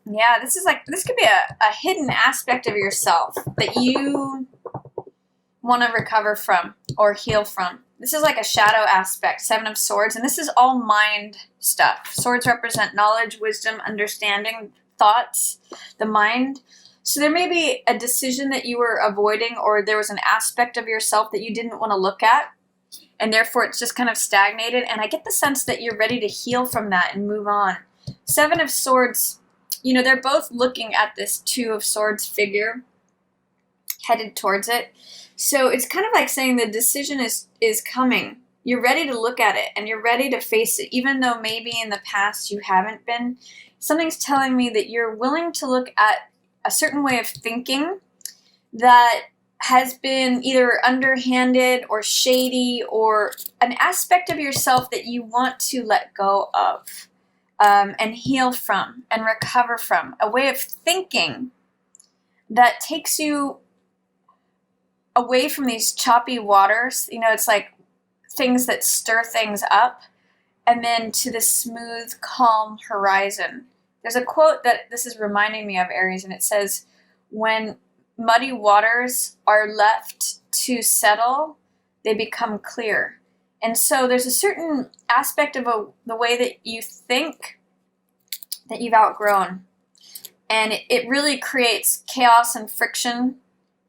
Yeah, this could be a hidden aspect of yourself that you want to recover from or heal from. This is like a shadow aspect, Seven of Swords, and this is all mind stuff. Swords represent knowledge, wisdom, understanding, thoughts, the mind. So there may be a decision that you were avoiding, or there was an aspect of yourself that you didn't want to look at, and therefore it's just kind of stagnated. And I get the sense that you're ready to heal from that and move on. Seven of Swords, they're both looking at this Two of Swords figure headed towards it. So it's kind of like saying the decision is coming. You're ready to look at it and you're ready to face it, even though maybe in the past you haven't been. Something's telling me that you're willing to look at a certain way of thinking that has been either underhanded or shady, or an aspect of yourself that you want to let go of, and heal from and recover from. A way of thinking that takes you away from these choppy waters. It's like things that stir things up, and then to the smooth, calm horizon. There's a quote that this is reminding me of, Aries, and it says, when muddy waters are left to settle, they become clear. And so there's a certain aspect of the way that you think that you've outgrown. And it really creates chaos and friction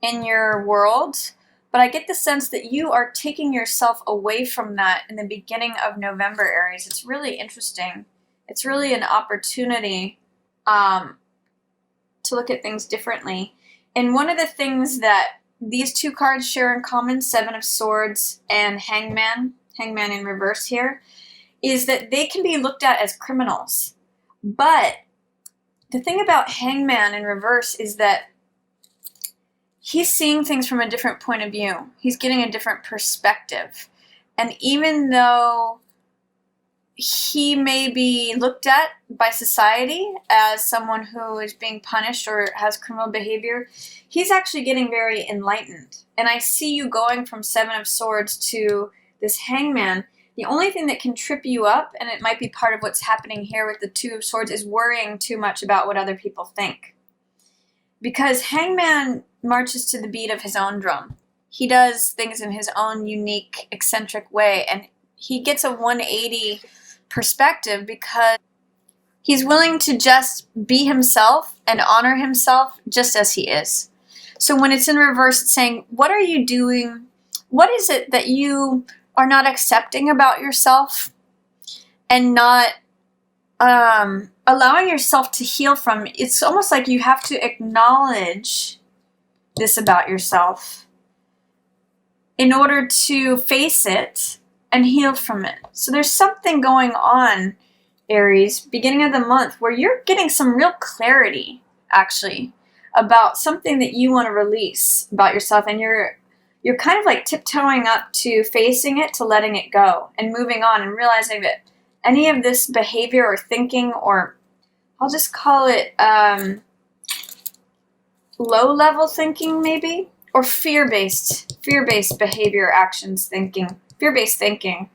in your world. But I get the sense that you are taking yourself away from that in the beginning of November, Aries. It's really interesting. It's really an opportunity to look at things differently. And one of the things that these two cards share in common, Seven of Swords and Hangman in reverse here, is that they can be looked at as criminals. But the thing about Hangman in reverse is that he's seeing things from a different point of view. He's getting a different perspective. And even though he may be looked at by society as someone who is being punished or has criminal behavior, he's actually getting very enlightened. And I see you going from Seven of Swords to this Hangman. The only thing that can trip you up, and it might be part of what's happening here with the Two of Swords, is worrying too much about what other people think. Because Hangman marches to the beat of his own drum. He does things in his own unique, eccentric way, and he gets a 180 perspective because he's willing to just be himself and honor himself just as he is. So when it's in reverse, it's saying, what are you doing? What is it that you are not accepting about yourself and not allowing yourself to heal from? It's almost like you have to acknowledge this about yourself in order to face it and heal from it. So there's something going on, Aries, beginning of the month, where you're getting some real clarity, actually, about something that you want to release about yourself, and you're kind of like tiptoeing up to facing it, to letting it go and moving on, and realizing that any of this behavior or thinking, or I'll just call it low-level thinking maybe, or fear-based behavior, actions, thinking, fear-based thinking,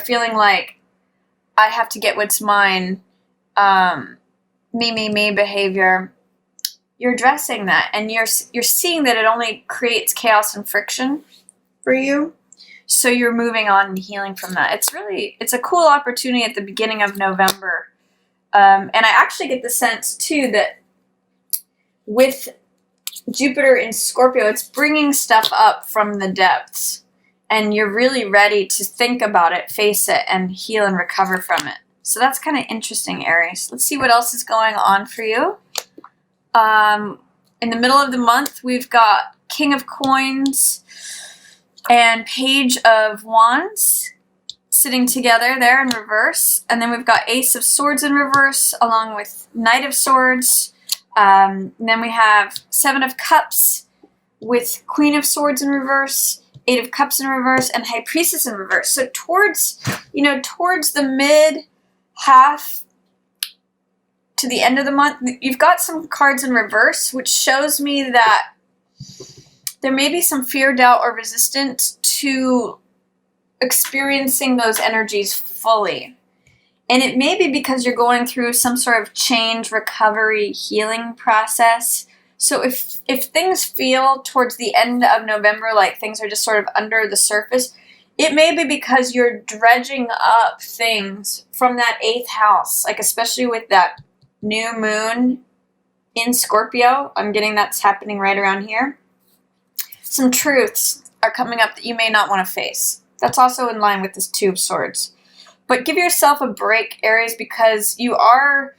feeling like I have to get what's mine, me behavior. You're addressing that, and you're seeing that it only creates chaos and friction for you. So you're moving on and healing from that. It's a cool opportunity at the beginning of November. And I actually get the sense, too, that with Jupiter in Scorpio, it's bringing stuff up from the depths. And you're really ready to think about it, face it, and heal and recover from it. So that's kind of interesting, Aries. Let's see what else is going on for you. In the middle of the month, we've got King of Coins and Page of Wands sitting together there in reverse. And then we've got Ace of Swords in reverse along with Knight of Swords. And then we have Seven of Cups with Queen of Swords in reverse, Eight of Cups in reverse, and High Priestess in reverse. So towards the mid half to the end of the month, you've got some cards in reverse, which shows me that there may be some fear, doubt, or resistance to experiencing those energies fully. And it may be because you're going through some sort of change, recovery, healing process. So if things feel towards the end of November like things are just sort of under the surface, it may be because you're dredging up things from that 8th house, like especially with that new moon in Scorpio. I'm getting that's happening right around here. Some truths are coming up that you may not want to face. That's also in line with this Two of Swords. But give yourself a break, Aries, because you are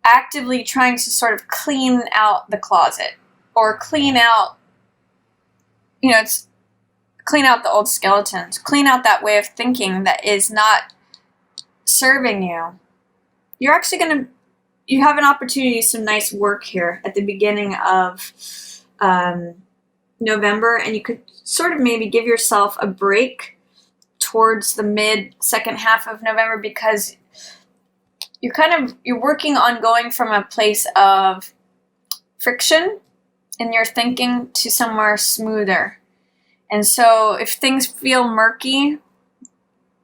actively trying to sort of clean out the closet or clean out, it's clean out the old skeletons, clean out that way of thinking that is not serving you. You're actually you have an opportunity to do some nice work here at the beginning of November, and you could sort of maybe give yourself a break towards the second half of November, because you're working on going from a place of friction in your thinking to somewhere smoother. And so if things feel murky,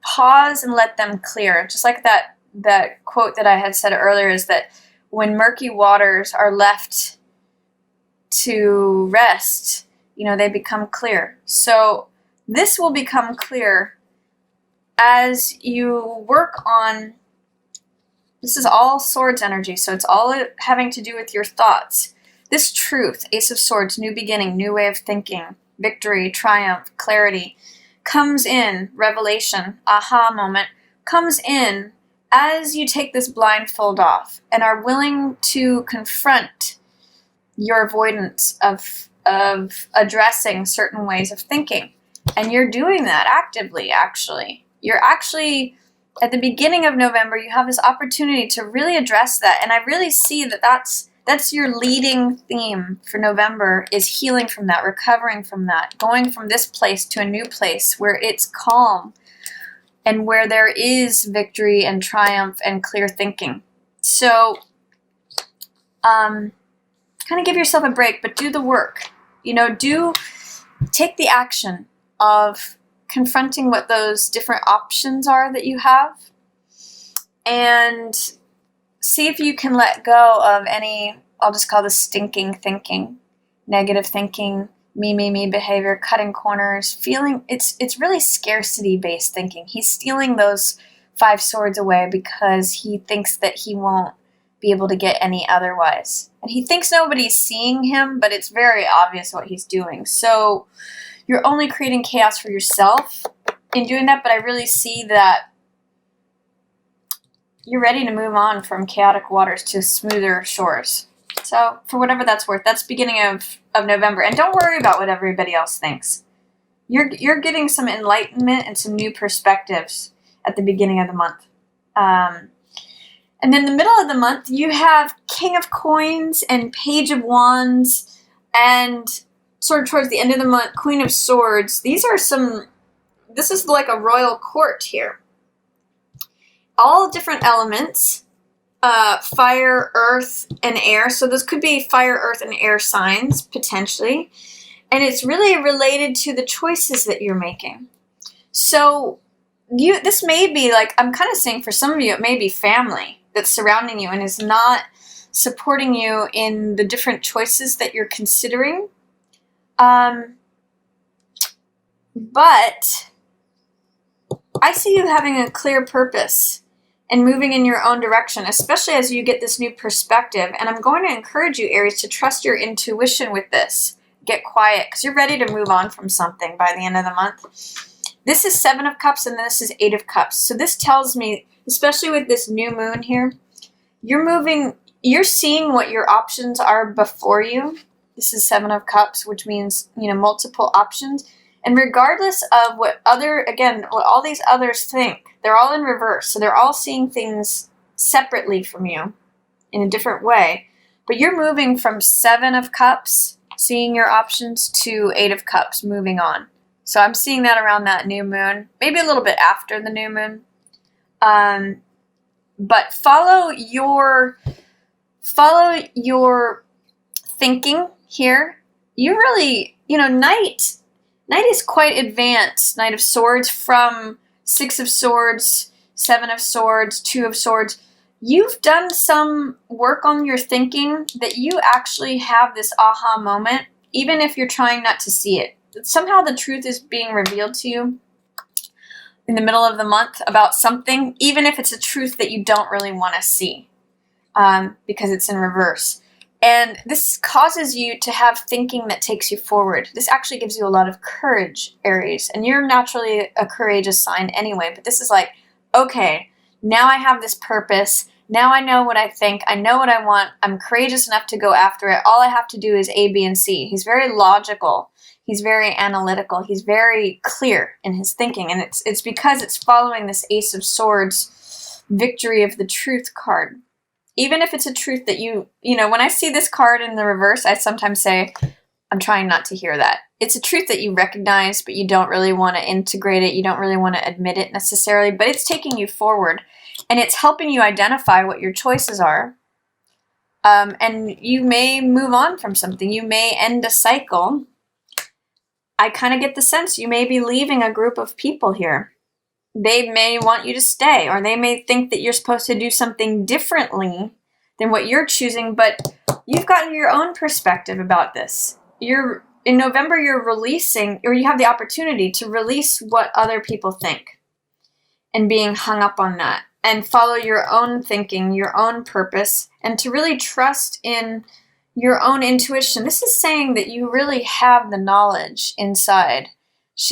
pause and let them clear. Just like that quote that I had said earlier, is that when murky waters are left to rest, they become clear. So this will become clear as you work on, this is all swords energy, so it's all having to do with your thoughts. This truth, Ace of Swords, new beginning, new way of thinking, victory, triumph, clarity, comes in, revelation, aha moment, comes in as you take this blindfold off and are willing to confront your avoidance of addressing certain ways of thinking. And you're doing that actively, actually. You're actually, at the beginning of November, you have this opportunity to really address that. And I really see that that's your leading theme for November, is healing from that, recovering from that, going from this place to a new place where it's calm and where there is victory and triumph and clear thinking. So, kind of give yourself a break, but do the work. Take the action of confronting what those different options are that you have, and see if you can let go of any, I'll just call this stinking thinking, negative thinking, me behavior, cutting corners, feeling, it's really scarcity-based thinking. He's stealing those 5 swords away because he thinks that he won't be able to get any otherwise. And he thinks nobody's seeing him, but it's very obvious what he's doing. So you're only creating chaos for yourself in doing that, but I really see that you're ready to move on from chaotic waters to smoother shores. So for whatever that's worth, that's beginning of November. And don't worry about what everybody else thinks. You're getting some enlightenment and some new perspectives at the beginning of the month. And then the middle of the month, you have King of Coins and Page of Wands, and sort of towards the end of the month, Queen of Swords. This is like a royal court here. All different elements, fire, earth, and air. So those could be fire, earth, and air signs, potentially. And it's really related to the choices that you're making. So this may be like, I'm kind of saying for some of you, it may be family that's surrounding you and is not supporting you in the different choices that you're considering. But I see you having a clear purpose and moving in your own direction, especially as you get this new perspective. And I'm going to encourage you, Aries, to trust your intuition with this. Get quiet, because you're ready to move on from something by the end of the month. This is 7 of Cups, and this is 8 of Cups. So this tells me, especially with this new moon here, you're seeing what your options are before you. This is 7 of Cups, which means, multiple options. And regardless of what all these others think, they're all in reverse. So they're all seeing things separately from you in a different way. But you're moving from 7 of Cups, seeing your options, to 8 of Cups, moving on. So I'm seeing that around that new moon, maybe a little bit after the new moon. But follow your thinking here. You really, Knight is quite advanced. Knight of Swords from 6 of Swords, Seven of Swords, Two of Swords. You've done some work on your thinking that you actually have this aha moment, even if you're trying not to see it. Somehow the truth is being revealed to you in the middle of the month about something, even if it's a truth that you don't really want to see, because it's in reverse. And this causes you to have thinking that takes you forward. This actually gives you a lot of courage, Aries. And you're naturally a courageous sign anyway, but this is like, okay, now I have this purpose. Now I know what I think. I know what I want. I'm courageous enough to go after it. All I have to do is A, B, and C. He's very logical. He's very analytical. He's very clear in his thinking. And it's because it's following this Ace of Swords, Victory of the Truth card. Even if it's a truth that you know, when I see this card in the reverse, I sometimes say, I'm trying not to hear that. It's a truth that you recognize, but you don't really want to integrate it. You don't really want to admit it necessarily, but it's taking you forward. And it's helping you identify what your choices are. And you may move on from something. You may end a cycle. I kind of get the sense you may be leaving a group of people here. They may want you to stay, or they may think that you're supposed to do something differently than what you're choosing, but you've gotten your own perspective about this. In November, you're releasing, or you have the opportunity to release what other people think and being hung up on that, and follow your own thinking, your own purpose, and to really trust in your own intuition. This is saying that you really have the knowledge inside.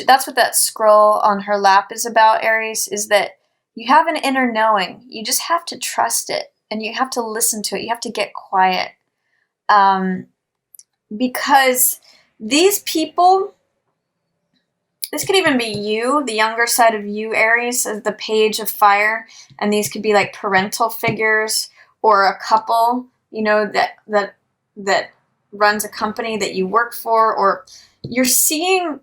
That's what that scroll on her lap is about, Aries, is that you have an inner knowing. You just have to trust it, and you have to listen to it. You have to get quiet. Because these people, this could even be you, the younger side of you, Aries, as the Page of Fire, and these could be like parental figures or a couple, you know, that runs a company that you work for, or you're seeing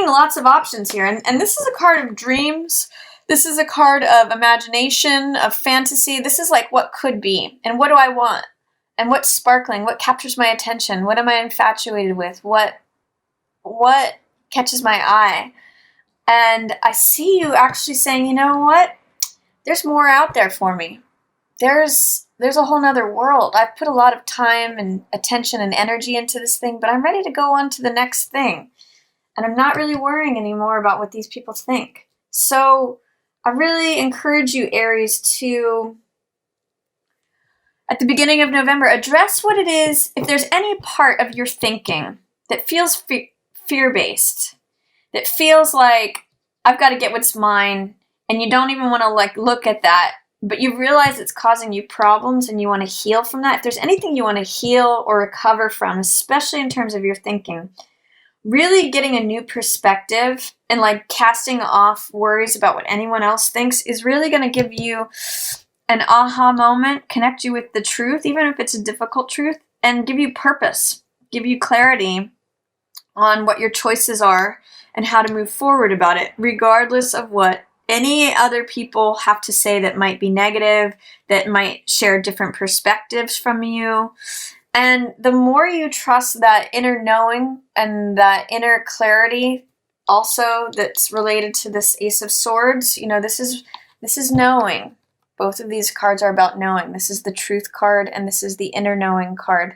lots of options here. And this is a card of dreams. This is a card of imagination, of fantasy. This is like what could be, and what do I want, and what's sparkling, what captures my attention, what am I infatuated with, what catches my eye. And I see you actually saying, you know what? There's more out there for me. There's a whole nother world. I've put a lot of time and attention and energy into this thing, but I'm ready to go on to the next thing. And I'm not really worrying anymore about what these people think. So I really encourage you, Aries, to, at the beginning of November, address what it is. If there's any part of your thinking that feels fear-based, that feels like I've got to get what's mine, and you don't even want to like look at that, but you realize it's causing you problems and you want to heal from that. If there's anything you want to heal or recover from, especially in terms of your thinking, really getting a new perspective and like casting off worries about what anyone else thinks is really going to give you an aha moment, connect you with the truth, even if it's a difficult truth, and give you purpose, give you clarity on what your choices are and how to move forward about it, regardless of what any other people have to say that might be negative, that might share different perspectives from you. And the more you trust that inner knowing and that inner clarity also that's related to this Ace of Swords, you know, this is knowing. Both of these cards are about knowing. This is the Truth card and this is the Inner Knowing card.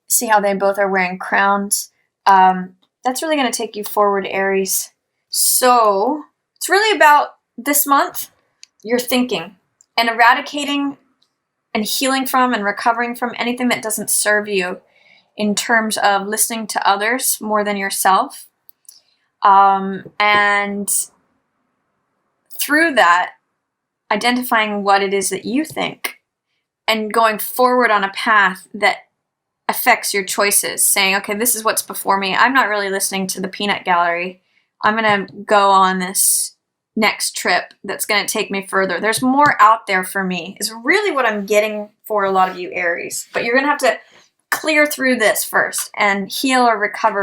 See how they both are wearing crowns? That's really going to take you forward, Aries. So it's really about this month, your thinking, and eradicating and healing from and recovering from anything that doesn't serve you in terms of listening to others more than yourself. And through that, identifying what it is that you think and going forward on a path that affects your choices, saying, okay, this is what's before me. I'm not really listening to the peanut gallery. I'm going to go on this next trip that's going to take me further. There's more out there for me, is really what I'm getting for a lot of you, Aries. But you're going to have to clear through this first and heal or recover